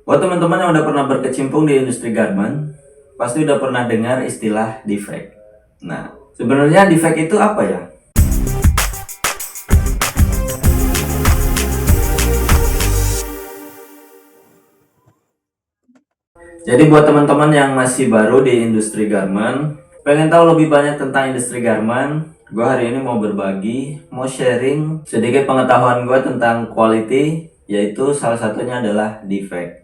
Buat teman-teman yang udah pernah berkecimpung di industri garment, pasti udah pernah dengar istilah defect. Nah, sebenarnya defect itu apa ya? Jadi buat teman-teman yang masih baru di industri garment, pengen tahu lebih banyak tentang industri garment, gue hari ini mau berbagi, mau sharing sedikit pengetahuan gue tentang quality, yaitu salah satunya adalah defect.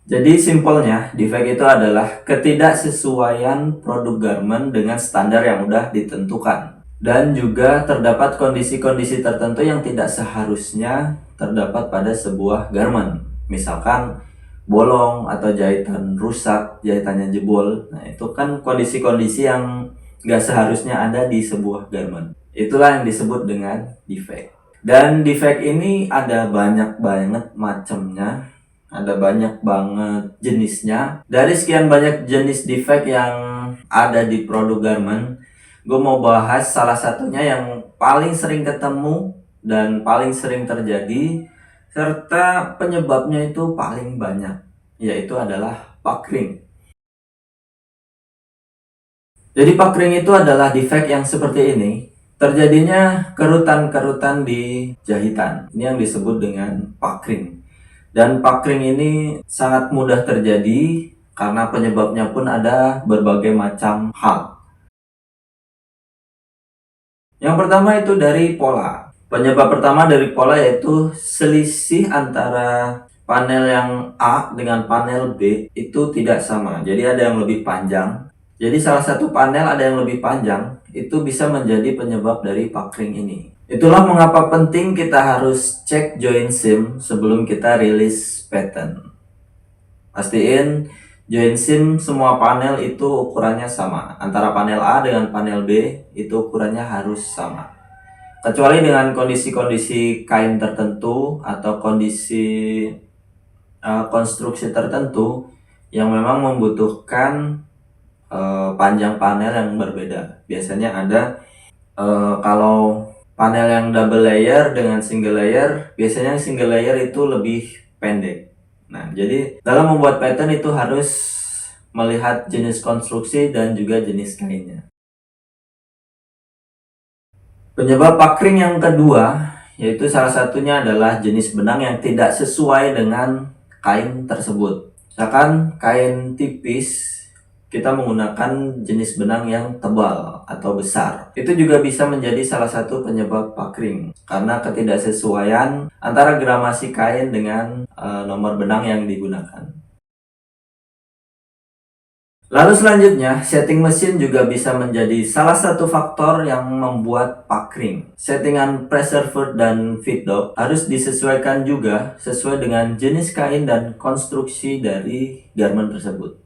Jadi simpelnya, defect itu adalah ketidaksesuaian produk garment dengan standar yang udah ditentukan. Dan juga terdapat kondisi-kondisi tertentu yang tidak seharusnya terdapat pada sebuah garment. Misalkan bolong atau jahitan rusak, jahitannya jebol. Nah, itu kan kondisi-kondisi yang gak seharusnya ada di sebuah garment. Itulah yang disebut dengan defect. Dan defect ini ada banyak banget macamnya, ada banyak banget jenisnya. Dari sekian banyak jenis defect yang ada di produk garment, gue mau bahas salah satunya yang paling sering ketemu dan paling sering terjadi, serta penyebabnya itu paling banyak, yaitu adalah puckering. Jadi puckering itu adalah defect yang seperti ini. Terjadinya kerutan-kerutan di jahitan. Ini yang disebut dengan puckering. Dan puckering ini sangat mudah terjadi karena penyebabnya pun ada berbagai macam hal. Yang pertama itu dari pola. Penyebab pertama dari pola yaitu selisih antara panel yang A dengan panel B itu tidak sama. Jadi ada yang lebih panjang. Jadi salah satu panel ada yang lebih panjang, itu bisa menjadi penyebab dari puckering ini. Itulah mengapa penting kita harus cek joint seam sebelum kita rilis pattern. Pastiin joint seam semua panel itu ukurannya sama. Antara panel A dengan panel B itu ukurannya harus sama. Kecuali dengan kondisi-kondisi kain tertentu atau kondisi konstruksi tertentu yang memang membutuhkan panjang panel yang berbeda. Biasanya ada kalau panel yang double layer dengan single layer, biasanya single layer itu lebih pendek. Nah, jadi dalam membuat pattern itu harus melihat jenis konstruksi dan juga jenis kainnya. Penyebab puckering yang kedua, yaitu salah satunya adalah jenis benang yang tidak sesuai dengan kain tersebut. Misalkan kain tipis, kita menggunakan jenis benang yang tebal atau besar. Itu juga bisa menjadi salah satu penyebab puckering karena ketidaksesuaian antara gramasi kain dengan nomor benang yang digunakan. Lalu selanjutnya, setting mesin juga bisa menjadi salah satu faktor yang membuat puckering. Settingan pressure foot dan feed dog harus disesuaikan juga sesuai dengan jenis kain dan konstruksi dari garment tersebut.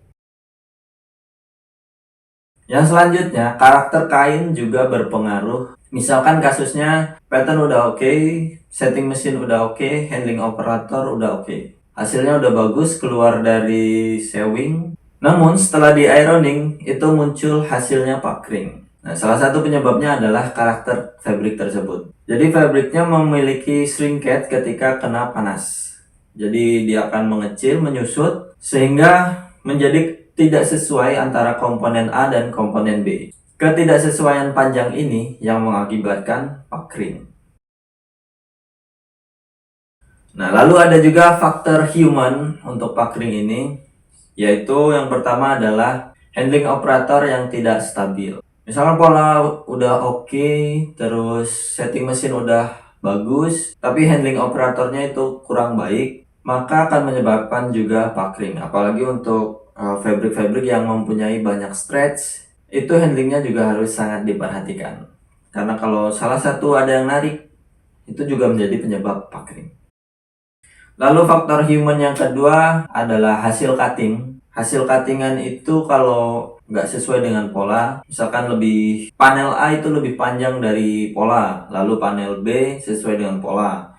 Yang selanjutnya, karakter kain juga berpengaruh. Misalkan kasusnya pattern udah oke, setting mesin udah oke, handling operator udah oke. Hasilnya udah bagus keluar dari sewing. Namun setelah di ironing itu muncul hasilnya puckering. Nah, salah satu penyebabnya adalah karakter fabric tersebut. Jadi fabriknya memiliki shrinkage ketika kena panas. Jadi dia akan mengecil, menyusut sehingga menjadi tidak sesuai antara komponen A dan komponen B. Ketidaksesuaian panjang ini yang mengakibatkan puckering. Nah, lalu ada juga faktor human untuk puckering ini, yaitu yang pertama adalah handling operator yang tidak stabil. Misalkan pola udah oke, terus setting mesin udah bagus, tapi handling operatornya itu kurang baik, maka akan menyebabkan juga puckering. Apalagi untuk fabric-fabric yang mempunyai banyak stretch, itu handlingnya juga harus sangat diperhatikan. Karena kalau salah satu ada yang narik, itu juga menjadi penyebab puckering. Lalu faktor human yang kedua adalah hasil cutting. Hasil cuttingan itu kalau nggak sesuai dengan pola, misalkan lebih panel A itu lebih panjang dari pola, lalu panel B sesuai dengan pola.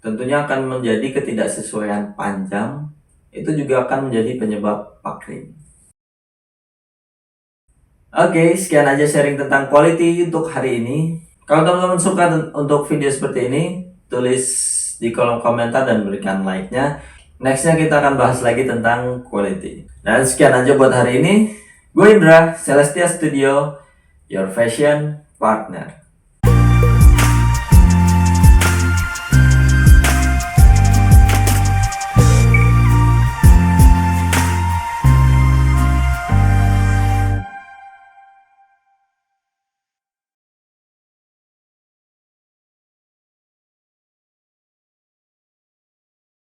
Tentunya akan menjadi ketidaksesuaian panjang, itu juga akan menjadi penyebab puckering. Oke, sekian aja sharing tentang quality untuk hari ini. Kalau teman-teman suka untuk video seperti ini, tulis tulis di kolom komentar dan berikan like-nya. Nextnya kita akan bahas lagi tentang quality. Dan sekian aja buat hari ini. Gue Indra, Celestia Studio, your fashion partner.